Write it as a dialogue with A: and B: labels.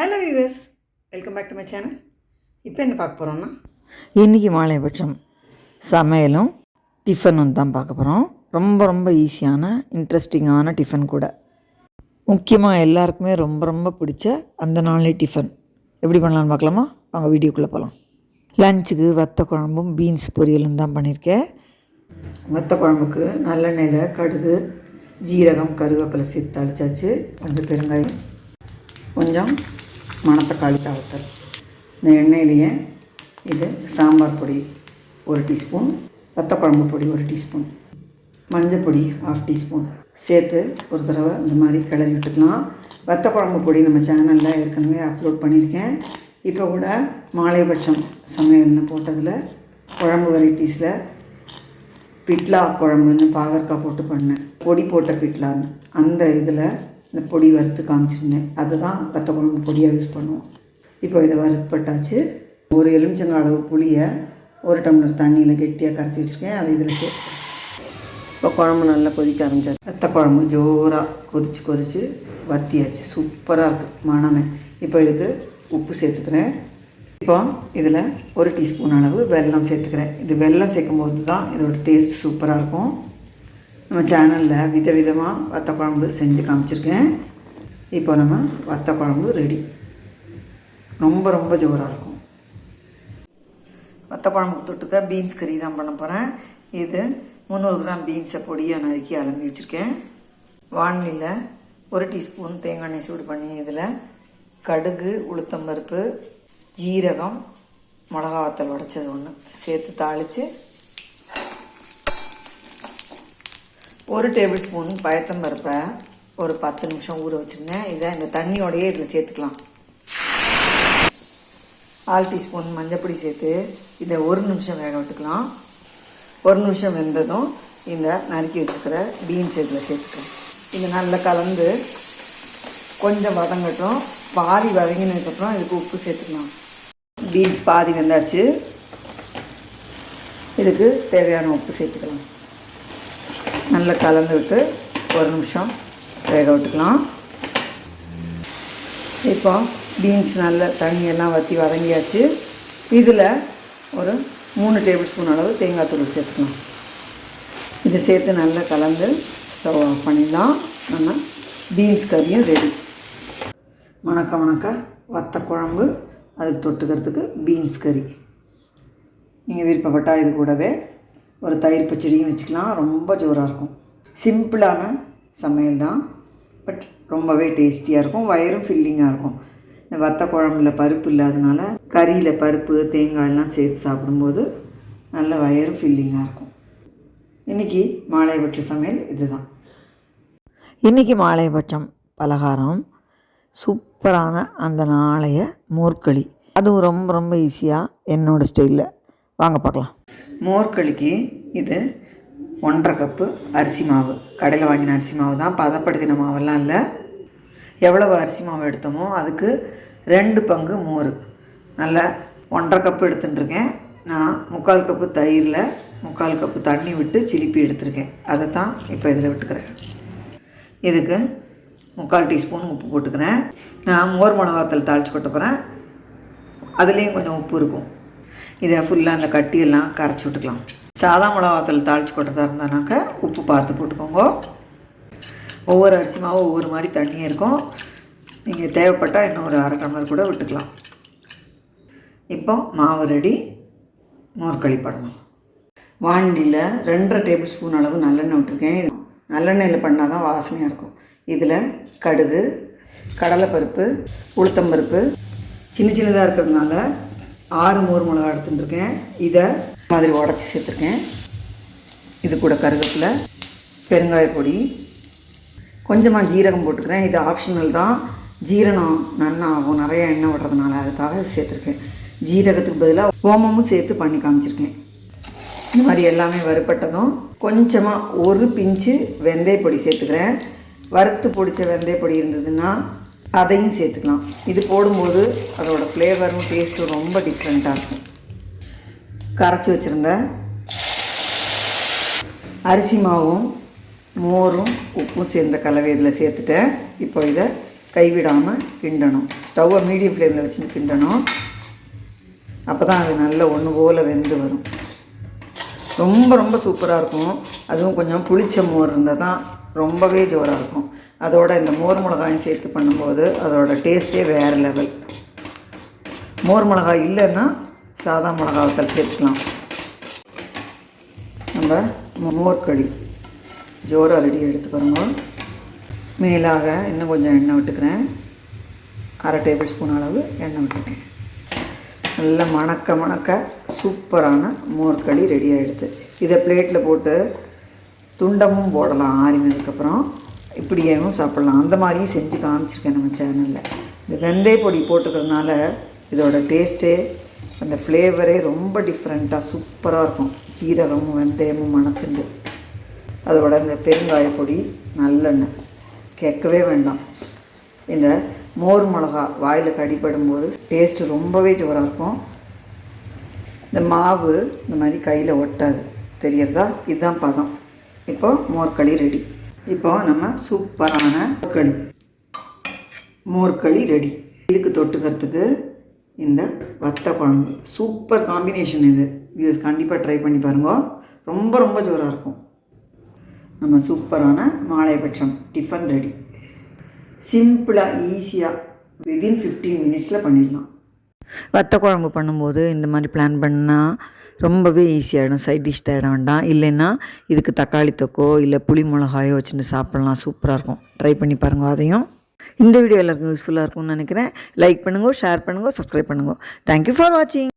A: Hello viewers, welcome back to my channel. இப்போ என்ன பார்க்க போகிறோம்னா,
B: இன்றைக்கி மாலைபட்சம் சமையலும் டிஃபனும் தான் பார்க்க போகிறோம். ரொம்ப ரொம்ப ஈஸியான இன்ட்ரெஸ்டிங்கான டிஃபன் கூட. முக்கியமாக எல்லாருக்குமே ரொம்ப ரொம்ப பிடிச்ச அந்த நாளே டிஃபன் எப்படி பண்ணலான்னு பார்க்கலாமா? அவங்க வீடியோக்குள்ளே போகலாம். லஞ்சுக்கு வத்த குழம்பும் பீன்ஸ் பொரியலும் தான் பண்ணியிருக்கேன்.
A: வத்த குழம்புக்கு நல்லெண்ணெயில் கடுகு, ஜீரகம், கருவேப்பிலை சேர்த்து தாளிச்சாச்சு. கொஞ்சம் பெருங்காயம், கொஞ்சம் மணத்தக்காளி தாளித்தல். இந்த எண்ணெயிலேயே இது சாம்பார் பொடி 1 டீஸ்பூன், வத்த குழம்பு பொடி 1 டீஸ்பூன், மஞ்சள் பொடி 1/2 டீஸ்பூன் சேர்த்து ஒரு தடவை இந்த மாதிரி கிளறி விட்டுக்கலாம். வத்த குழம்பு பொடி நம்ம சேனலில் ஏற்கனவே அப்லோட் பண்ணியிருக்கேன். இப்போ கூட மாலைபட்சம் சமையல்னு போட்டதில் குழம்பு வெரைட்டிஸில் பிட்லா குழம்புன்னு பாகற்காய் போட்டு பண்ணேன். பொடி போட்ட பிட்லான்னு அந்த இதில் இந்த பொடி வறுத்து காமிச்சிருந்தேன். அதுதான் வத்த குழம்பு பொடியாக யூஸ் பண்ணுவோம். இப்போ இதை வறுப்பட்டாச்சு. ஒரு எலுமிச்சங்காய் அளவு புளியை 1 டம்ளர் தண்ணியில் கெட்டியாக கரைச்சி வச்சுருக்கேன். அதை இதில் சேர்த்து இப்போ குழம்பு நல்லா கொதிக்க ஆரம்பிச்சாச்சு. வத்த குழம்பு ஜோராக கொதித்து வத்தியாச்சு. சூப்பராக இருக்குது மணமே. இப்போ இதுக்கு உப்பு சேர்த்துக்கிறேன். இப்போ இதில் 1 டீஸ்பூன் அளவு வெல்லம் சேர்த்துக்கிறேன். இது வெல்லம் சேர்க்கும்போது தான் இதோட டேஸ்ட் சூப்பராக இருக்கும். நம்ம சேனலில் விதவிதமாக வத்த குழம்பு செஞ்சு காமிச்சிருக்கேன். இப்போ நம்ம வத்த குழம்பு ரெடி. ரொம்ப ரொம்ப ஜோராக இருக்கும். வத்த குழம்புக்கு தொட்டுக்க பீன்ஸ் கறி தான் பண்ண போகிறேன். இது 300 கிராம் பீன்ஸை பொடியாக நறுக்கி அலம்பி வச்சுருக்கேன். வானிலையில் 1 டீஸ்பூன் தேங்காய் எண்ணெய் சூடு பண்ணி இதில் கடுகு, உளுத்தம்பருப்பு, ஜீரகம், மிளகா வத்தல் உடைச்சது 1 சேர்த்து தாளித்து 1 டேபிள் ஸ்பூன் பயத்தம்பருப்பை ஒரு 10 நிமிஷம் ஊற வச்சுருந்தேன். இதை இந்த தண்ணியோடையே இதில் சேர்த்துக்கலாம். 1/4 டீஸ்பூன் மஞ்சப்பொடி சேர்த்து இதை 1 நிமிஷம் வேக விட்டுக்கலாம். 1 நிமிஷம் வெந்ததும் இந்த நறுக்கி வச்சுக்கிற பீன்ஸ் இதில் சேர்த்துக்கலாம். இது நல்லா கலந்து கொஞ்சம் வதங்கட்டும். பாதி வதங்கினதுக்கப்புறம் இதுக்கு உப்பு சேர்த்துக்கலாம். பீன்ஸ் பாதி வெந்தாச்சு. இதுக்கு தேவையான உப்பு சேர்த்துக்கலாம். நல்லா கலந்து விட்டு 1 நிமிஷம் வேக விட்டுக்கலாம். இப்போ பீன்ஸ் நல்ல தண்ணியெல்லாம் வற்றி வதங்கியாச்சு. இதில் ஒரு 3 டேபிள் ஸ்பூன் அளவு தேங்காய் தூள் சேர்த்துக்கலாம். இதை சேர்த்து நல்லா கலந்து ஸ்டவ் ஆஃப் பண்ணிடலாம். நம்ம பீன்ஸ் கறியும் ரெடி. வணக்க வத்த குழம்பு, அதுக்கு தொட்டுக்கிறதுக்கு பீன்ஸ் கறி. நீங்கள் விருப்பப்பட்டால் இது கூடவே ஒரு தயிர் பச்சடியும் வச்சுக்கலாம். ரொம்ப ஜோராக இருக்கும். சிம்பிளான சமையல் தான், பட் ரொம்பவே டேஸ்டியாக இருக்கும். வயிறும் ஃபில்லிங்காக இருக்கும். இந்த வத்த குழம்புல பருப்பு இல்லாதனால கறியில் பருப்பு, தேங்காய் எல்லாம் சேர்த்து சாப்பிடும்போது நல்ல வயிறும் ஃபில்லிங்காக இருக்கும். இன்றைக்கி மாலைபட்ச சமையல் இதுதான்.
B: இன்றைக்கி மாலைபட்சம் பலகாரம் சூப்பரான அந்த நாளைய மோர்களி. அதுவும் ரொம்ப ரொம்ப ஈஸியாக என்னோடய ஸ்டைலில். வாங்க பார்க்கலாம்.
A: மோர்களிக்கு இது 1.5 கப்பு அரிசி மாவு. கடையில் வாங்கின அரிசி மாவு தான், பதப்படுத்தின மாவெல்லாம் இல்லை. எவ்வளவு அரிசி மாவு எடுத்தோமோ அதுக்கு 2 பங்கு மோர். நல்லா 1.5 கப்பு எடுத்துட்டுருக்கேன். நான் 3/4 கப்பு தயிரில் 3/4 கப்பு தண்ணி விட்டு சிலிப்பி எடுத்துருக்கேன். அதை தான் இப்போ இதில் விட்டுக்கிறேன். இதுக்கு 3/4 டீஸ்பூன் உப்பு போட்டுக்கிறேன். நான் மோர் மிளகாத்தல் தாளித்து கொட்ட போகிறேன். அதுலேயும் கொஞ்சம் உப்பு இருக்கும். இதை ஃபுல்லாக அந்த கட்டியெல்லாம் கரைச்சி விட்டுக்கலாம். சாதா மிளகாத்தல் தாளித்து கொட்டதாக இருந்தானாக்கா உப்பு பார்த்து போட்டுக்கோங்க. ஒவ்வொரு அரிசி மாவும் ஒவ்வொரு மாதிரி தண்ணி இருக்கும். நீங்கள் தேவைப்பட்டால் இன்னும் ஒரு 1/2 டம்ளர் கூட விட்டுக்கலாம். இப்போ மாவு ரெடி. மோர்களி பண்ணணும். வாண்டியில் 2.5 டேபிள் ஸ்பூன் அளவு நல்லெண்ணெய் விட்டுருக்கேன். நல்லெண்ணெயில் பண்ணால் தான் வாசனையாக இருக்கும். இதில் கடுகு, கடலைப்பருப்பு, உளுத்தம்பருப்பு சின்னதாக இருக்கிறதுனால 6 மோர் மிளகா எடுத்துட்டுருக்கேன். இதை மாதிரி உடச்சி சேர்த்துருக்கேன். இது கூட கருவேப்பிலை, பெருங்காய பொடி, கொஞ்சமாக ஜீரகம் போட்டுக்கிறேன். இது ஆப்ஷனல் தான். ஜீரணம் நன்னா ஆகும் நிறைய எண்ணெய் விடுறதுனால, அதுக்காக சேர்த்துருக்கேன். ஜீரகத்துக்கு பதிலாக ஓமமும் சேர்த்து பண்ணி காமிச்சிருக்கேன். இந்த மாதிரி எல்லாமே வறுப்பட்டதும் கொஞ்சமாக 1 பிஞ்சு வெந்தயப்பொடி சேர்த்துக்கிறேன். வறுத்து பொடித்த வெந்தயப்பொடி இருந்ததுன்னா அதையும் சேர்த்துக்கலாம். இது போடும்போது அதோடய ஃப்ளேவரும் டேஸ்ட்டும் ரொம்ப டிஃப்ரெண்ட்டாக இருக்கும். கரைச்சி வச்சுருந்த அரிசி மாவும் மோரும் உப்பும் சேர்ந்த கலவை இதில் சேர்த்துட்டேன். இப்போ இதை கைவிடாமல் கிண்டணும். ஸ்டவ்வை மீடியம் ஃப்ளேமில் வச்சு கிண்டணும். அப்போ தான் அது நல்ல ஒன்று போல் வெந்து வரும். ரொம்ப ரொம்ப சூப்பராக இருக்கும். அதுவும் கொஞ்சம் புளிச்ச மோர் இருந்தால் தான் ரொம்பவே ஜோராக இருக்கும். அதோட இந்த மோர் மிளகாயும் சேர்த்து பண்ணும்போது அதோட டேஸ்ட்டே வேறு லெவல். மோர் மிளகாய் இல்லைன்னா சாதா மிளகா வத்தல் சேர்த்துக்கலாம். நம்ம மோர் களி ஜோராக ரெடி எடுத்து பாருங்க. மேலாக இன்னும் கொஞ்சம் எண்ணெய் விட்டுக்கிறேன். 1/2 டேபிள் ஸ்பூன் அளவு எண்ணெய் விட்டுருக்கேன். நல்லா மணக்க மணக்க சூப்பரான மோர் களி ரெடி ஆகிடுது. இதை பிளேட்டில் போட்டு துண்டமும் போடலாம். ஆறினதுக்கப்புறம் இப்படியேவும் சாப்பிட்லாம். அந்த மாதிரியும் செஞ்சு காமிச்சிருக்கேன் நம்ம சேனலில். இந்த வெந்தய பொடி போட்டுக்கிறதுனால இதோட டேஸ்ட்டே அந்த ஃப்ளேவரே ரொம்ப டிஃப்ரெண்ட்டாக சூப்பராக இருக்கும். ஜீரகமும் வெந்தயமும் மணத்துண்டு. அதோட இந்த பெருங்காய பொடி, நல்லெண்ணெய் கேட்கவே வேண்டாம். இந்த மோர் மிளகா வாயில் கடிப்படும்போது டேஸ்ட்டு ரொம்பவே ஜோராக இருக்கும். இந்த மாவு இந்த மாதிரி கையில் ஒட்டாது, தெரியறதா? இதுதான் பதம். இப்போது மோர் களி ரெடி. இப்போ நம்ம சூப்பரான மோர் களி ரெடி. இதுக்கு தொட்டுக்கிறதுக்கு இந்த வத்த குழம்பு சூப்பர் காம்பினேஷன். இது வியூஸ் கண்டிப்பாக ட்ரை பண்ணி பாருங்க. ரொம்ப ரொம்ப ஜோராக இருக்கும். நம்ம சூப்பரான மாலைபட்சம் டிஃபன் ரெடி. சிம்பிளாக ஈஸியாக வித்தின் 15 மினிட்ஸில் பண்ணிடலாம்.
B: வத்த குழம்பு பண்ணும்போது இந்த மாதிரி பிளான் பண்ணால் ரொம்பவே ஈஸியாகிடும். சைட் டிஷ் தேட வேண்டாம். இல்லைன்னா இதுக்கு தக்காளி தொக்கோ இல்லை புளி மிளகாயோ வச்சுட்டு சாப்பிட்லாம். சூப்பராக இருக்கும். ட்ரை பண்ணி பாருங்க. அதையும் இந்த வீடியோ எல்லாருக்கும் யூஸ்ஃபுல்லாக இருக்கும்னு நினைக்கிறேன். லைக் பண்ணுங்க, ஷேர் பண்ணுங்க, சப்ஸ்கிரைப் பண்ணுங்க. தேங்க்யூ ஃபார் வாட்சிங்.